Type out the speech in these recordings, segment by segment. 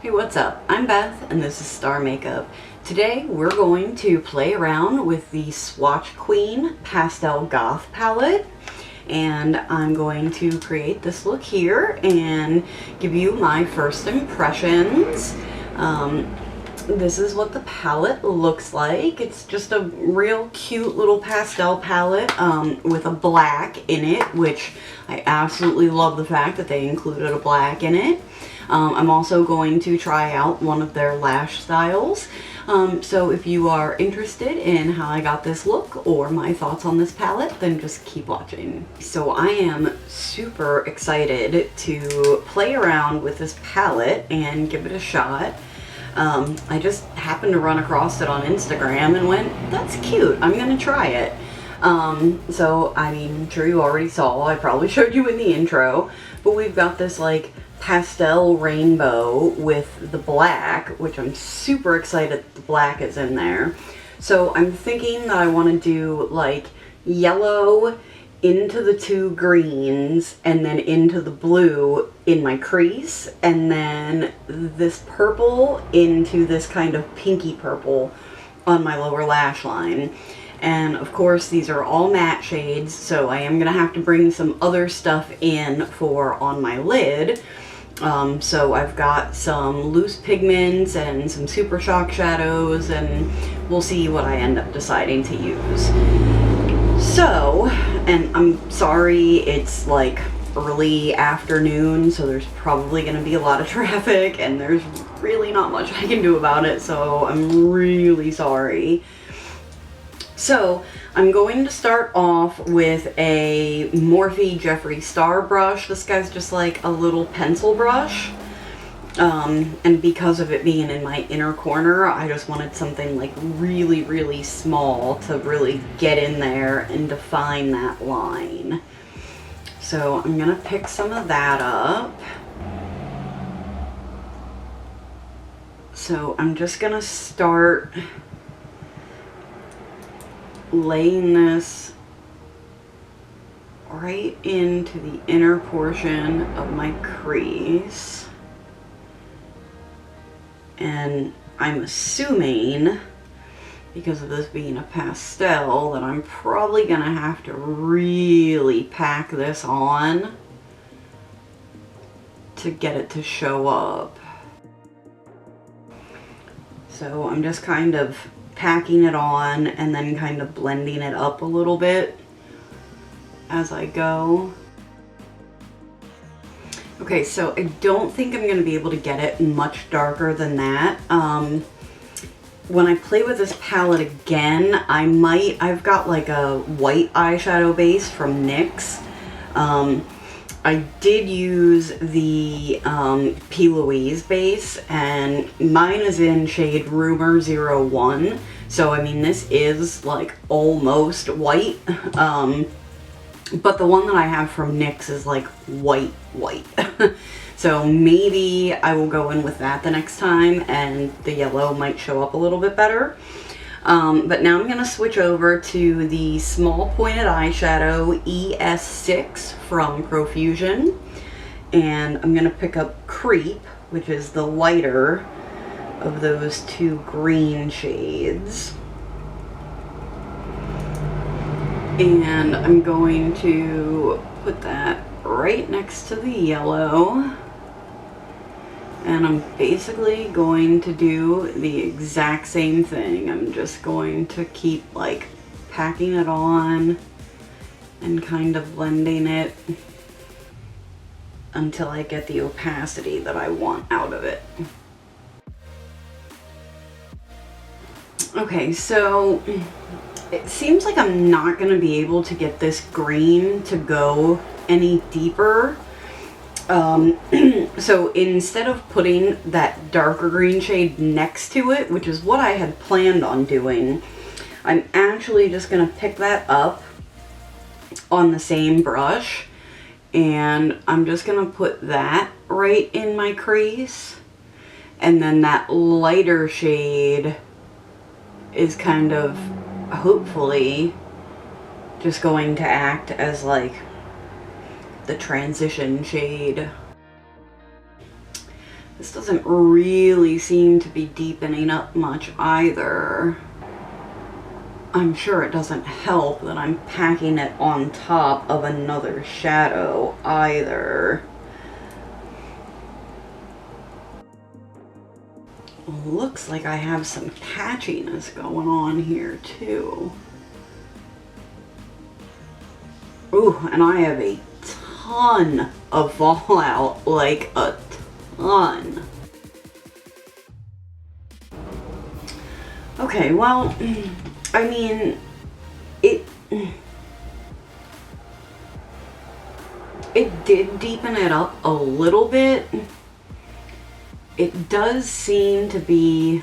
Hey, what's up? I'm Beth and this is Star Makeup. Today we're going to play around with the Swatch Queen Pastel Goth palette, and I'm going to create this look here and give you my first impressions. This is what the palette looks like. It's just a real cute little pastel palette with a black in it, which I absolutely love the fact that they included a black in it. I'm also going to try out one of their lash styles. So if you are interested in how I got this look or my thoughts on this palette, then just keep watching. So I am super excited to play around with this palette and give it a shot. I just happened to run across it on Instagram and went, that's cute, I'm gonna try it. So I mean, I'm sure you already saw, I probably showed you in the intro, but we've got this like pastel rainbow with the black, which I'm super excited the black is in there. So I'm thinking that I want to do like yellow into the two greens and then into the blue in my crease, and then this purple into this kind of pinky purple on my lower lash line. And of course these are all matte shades, so I am gonna have to bring some other stuff in for on my lid. So I've got some loose pigments and some Super Shock shadows, and we'll see what I end up deciding to use. So, and I'm sorry, it's like early afternoon, so there's probably going to be a lot of traffic, and there's really not much I can do about it, so I'm really sorry. So, I'm going to start off with a Morphe Jeffree Star brush. This guy's just like a little pencil brush. And because of it being in my inner corner, I just wanted something like really, really small to really get in there and define that line. So I'm gonna pick some of that up. So I'm just gonna start laying this right into the inner portion of my crease. And I'm assuming, because of this being a pastel, that I'm probably gonna have to really pack this on to get it to show up. So I'm just kind of packing it on and then kind of blending it up a little bit as I go. Okay, so I don't think I'm going to be able to get it much darker than that. When I play with this palette again, I've got like a white eyeshadow base from NYX. I did use the P. Louise base, and mine is in shade Rumor 01. So, I mean, this is like almost white. But the one that I have from NYX is like white. So maybe I will go in with that the next time and the yellow might show up a little bit better. But now I'm going to switch over to the small pointed eyeshadow ES6 from Profusion. And I'm going to pick up Creep, which is the lighter of those two green shades. And I'm going to put that right next to the yellow. And I'm basically going to do the exact same thing. I'm just going to keep like packing it on and kind of blending it until I get the opacity that I want out of it. Okay, so it seems like I'm not going to be able to get this green to go any deeper. So instead of putting that darker green shade next to it, which is what I had planned on doing, I'm actually just going to pick that up on the same brush, and I'm just going to put that right in my crease, and then that lighter shade is kind of hopefully just going to act as like the transition shade. This doesn't really seem to be deepening up much either. I'm sure it doesn't help that I'm packing it on top of another shadow either. Looks like I have some patchiness going on here too. Ooh, and I have a ton of fallout, like a ton. Okay, well, I mean, it did deepen it up a little bit. It does seem to be,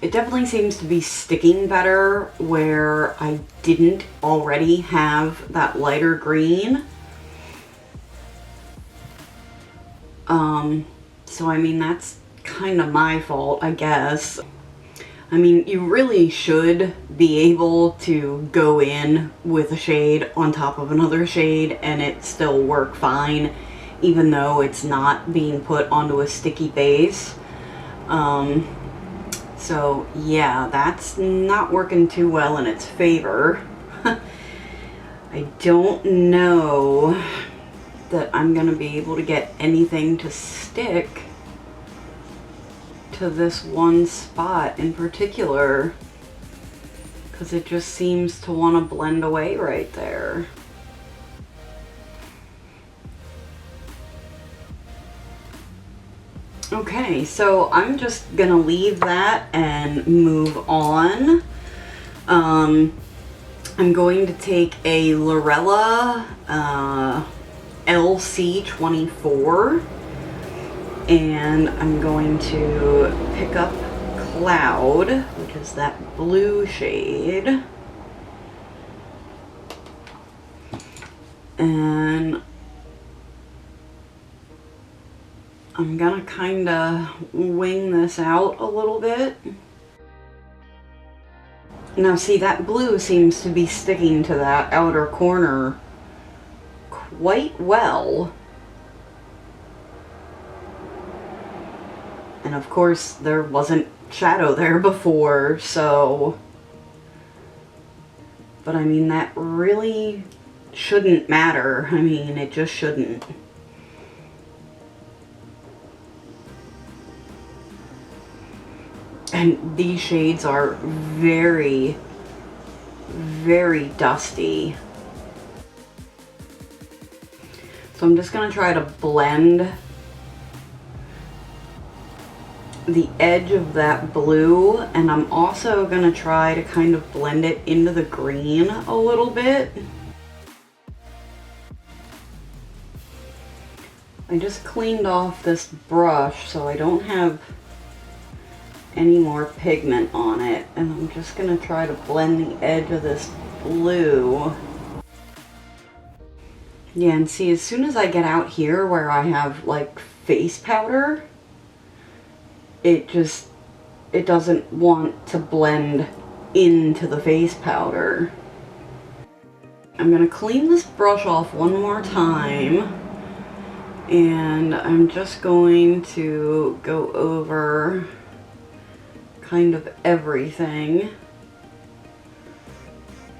it definitely seems to be sticking better where I didn't already have that lighter green. So I mean, that's kind of my fault, I guess. I mean, you really should be able to go in with a shade on top of another shade and it still work fine, even though it's not being put onto a sticky base. So yeah, that's not working too well in its favor. I don't know that I'm gonna be able to get anything to stick to this one spot in particular, because it just seems to want to blend away right there. Okay, so I'm just gonna leave that and move on. I'm going to take a Lorella LC24 and I'm going to pick up Cloud, which is that blue shade, and I'm gonna kind of wing this out a little bit. Now see, that blue seems to be sticking to that outer corner quite well. And of course, there wasn't shadow there before, so... But I mean, that really shouldn't matter. I mean, it just shouldn't. And these shades are very, very dusty. So I'm just going to try to blend the edge of that blue, and I'm also going to try to kind of blend it into the green a little bit. I just cleaned off this brush so I don't have any more pigment on it, and I'm just going to try to blend the edge of this blue. Yeah, and see, as soon as I get out here where I have like face powder, it doesn't want to blend into the face powder. I'm gonna clean this brush off one more time, and I'm just going to go over kind of everything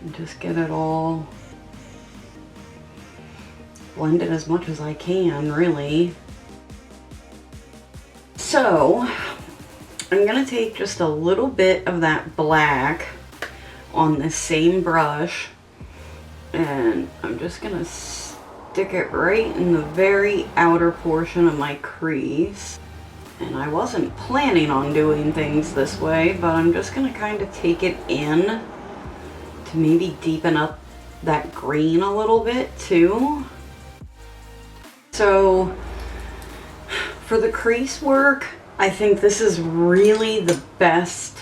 and just get it all blended as much as I can, really. So I'm gonna take just a little bit of that black on the same brush, and I'm just gonna stick it right in the very outer portion of my crease. And I wasn't planning on doing things this way, but I'm just gonna kind of take it in to maybe deepen up that green a little bit too. So for the crease work, I think this is really the best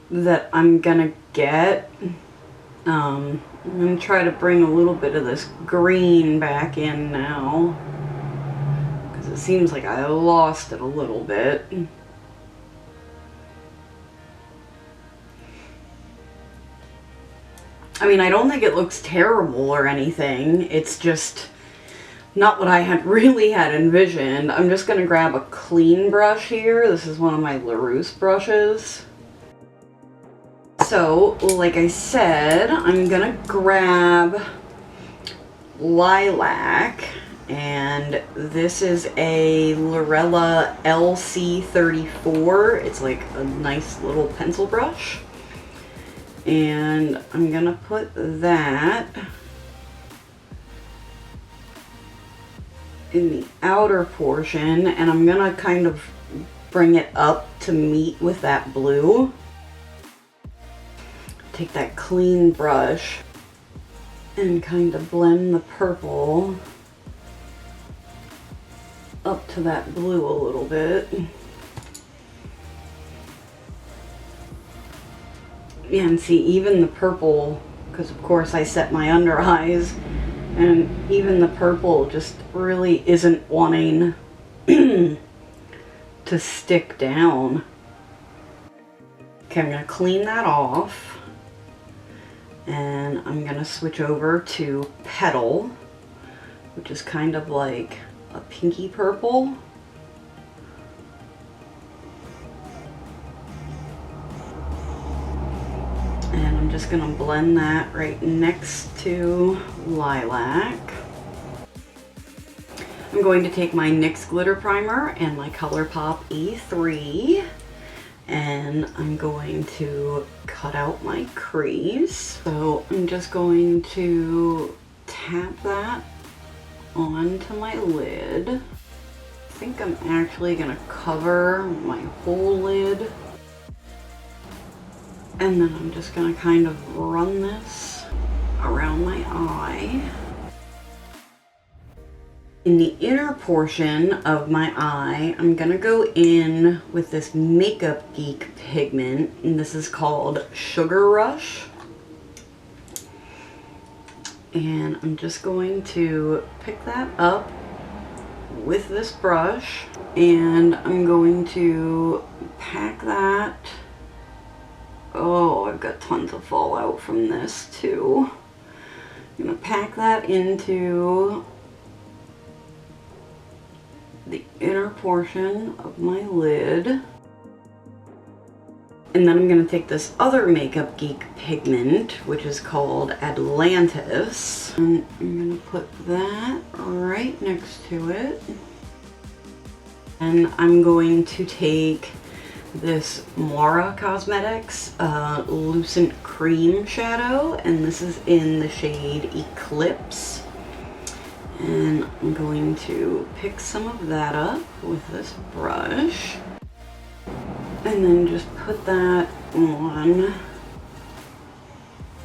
that I'm gonna get. I'm gonna try to bring a little bit of this green back in now, because it seems like I lost it a little bit. I mean, I don't think it looks terrible or anything. It's just not what I had really had envisioned. I'm just gonna grab a clean brush here. This is one of my LaRousse brushes. So, like I said, I'm gonna grab Lilac, and this is a Lorella LC34. It's like a nice little pencil brush. And I'm gonna put that in the outer portion, and I'm gonna kind of bring it up to meet with that blue. Take that clean brush and kind of blend the purple up to that blue a little bit. Yeah, and see, even the purple, because of course I set my under eyes, and even the purple just really isn't wanting to stick down. Okay, I'm gonna clean that off, and I'm gonna switch over to Petal, which is kind of like a pinky purple. And I'm just gonna blend that right next to Lilac. I'm going to take my NYX glitter primer and my Colourpop E3, and I'm going to cut out my crease. So I'm just going to tap that onto my lid. I think I'm actually gonna cover my whole lid. And then I'm just gonna kind of run this around my eye. In the inner portion of my eye, I'm gonna go in with this Makeup Geek pigment, and this is called Sugar Rush. And I'm just going to pick that up with this brush, and I'm going to pack that. Oh, I've got tons of fallout from this too. I'm gonna pack that into the inner portion of my lid. And then I'm gonna take this other Makeup Geek pigment, which is called Atlantis, and I'm gonna put that right next to it. And I'm going to take this Mora Cosmetics Lucent Cream Shadow, and this is in the shade Eclipse. And I'm going to pick some of that up with this brush, and then just put that on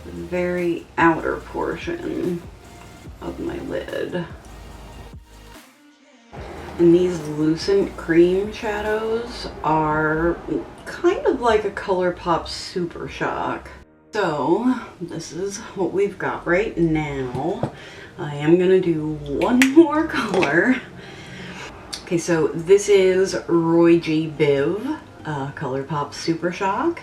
the very outer portion of my lid. And these Lucent Cream shadows are kind of like a Colourpop Super Shock. So this is what we've got right now. I am gonna do one more color. Okay, so this is Roy G. Biv, Colourpop Super Shock.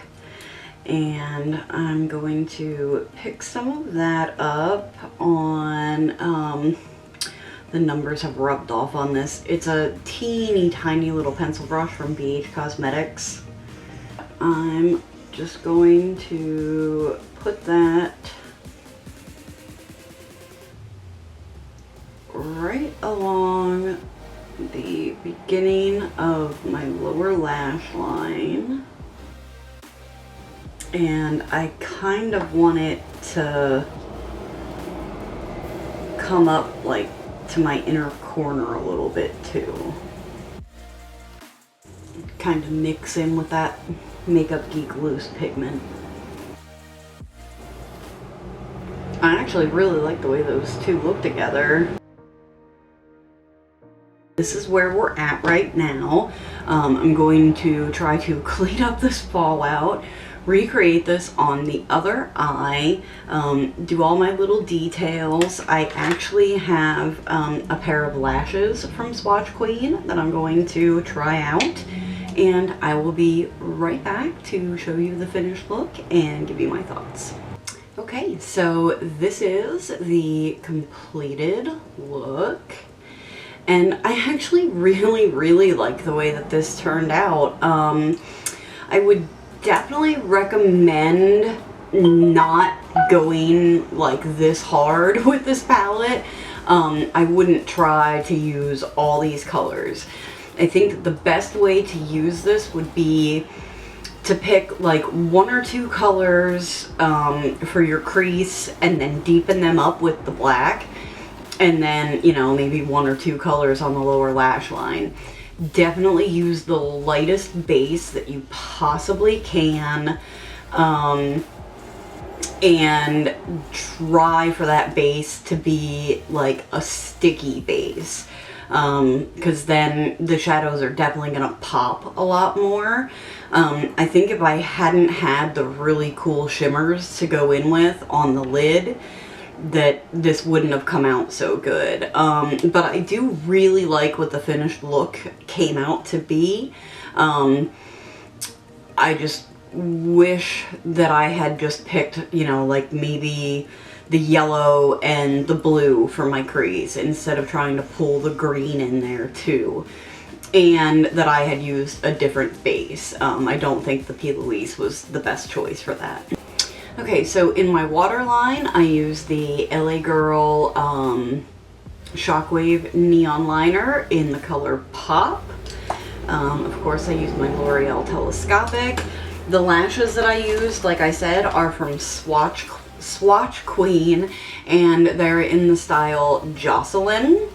And I'm going to pick some of that up on, the numbers have rubbed off on this. It's a teeny tiny little pencil brush from BH Cosmetics. I'm just going to put that right along the beginning of my lower lash line. And I kind of want it to come up like to my inner corner a little bit too. Kind of mix in with that Makeup Geek loose pigment. I actually really like the way those two look together. This is where we're at right now. I'm going to try to clean up this fallout, recreate this on the other eye, do all my little details. I actually have a pair of lashes from Swatch Queen that I'm going to try out, and I will be right back to show you the finished look and give you my thoughts. Okay, so this is the completed look. and I actually really like the way that this turned out. I would definitely recommend not going like this hard with this palette. I wouldn't try to use all these colors. I think the best way to use this would be to pick like 1 or 2 colors for your crease and then deepen them up with the black, and then, you know, maybe 1 or 2 colors on the lower lash line. Definitely use the lightest base that you possibly can, and try for that base to be like a sticky base, because then the shadows are definitely gonna pop a lot more. I think if I hadn't had the really cool shimmers to go in with on the lid, that this wouldn't have come out so good. But I do really like what the finished look came out to be. I just wish that I had just picked, you know, like maybe the yellow and the blue for my crease instead of trying to pull the green in there too. And that I had used a different base. I don't think the P. Louise was the best choice for that. Okay, so in my waterline, I use the LA Girl Shockwave Neon Liner in the color Pop. Of course, I use my L'Oreal Telescopic. The lashes that I used, like I said, are from Swatch Queen, and they're in the style Jocelyn.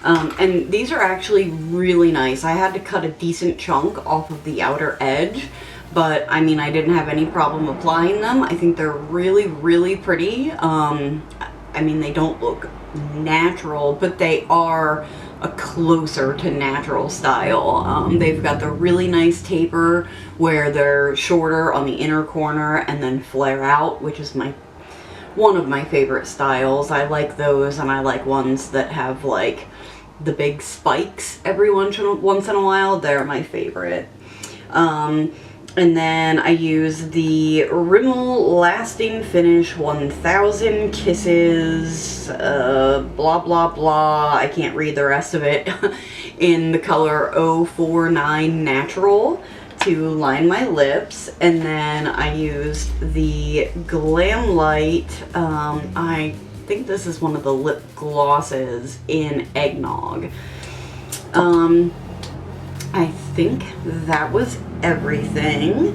And these are actually really nice. I had to cut a decent chunk off of the outer edge, but I mean, I didn't have any problem applying them. I think they're really pretty. I mean, they don't look natural, but they are a closer to natural style. They've got the really nice taper where they're shorter on the inner corner and then flare out, which is one of my favorite styles. I like those, and I like ones that have like the big spikes every once in a while. They're my favorite. And then I use the Rimmel Lasting Finish 1000 Kisses, blah blah blah, I can't read the rest of it, in the color 049 Natural to line my lips. And then I used the Glam Light, I think this is one of the lip glosses in Eggnog. I think that was everything.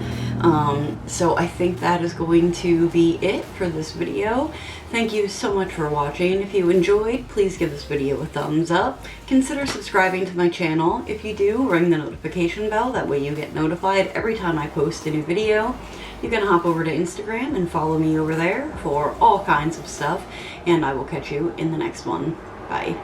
So I think that is going to be it for this video. Thank you so much for watching. If you enjoyed, please give this video a thumbs up. Consider subscribing to my channel. If you do, ring the notification bell. That way you get notified every time I post a new video. You can hop over to Instagram and follow me over there for all kinds of stuff. And I will catch you in the next one. Bye.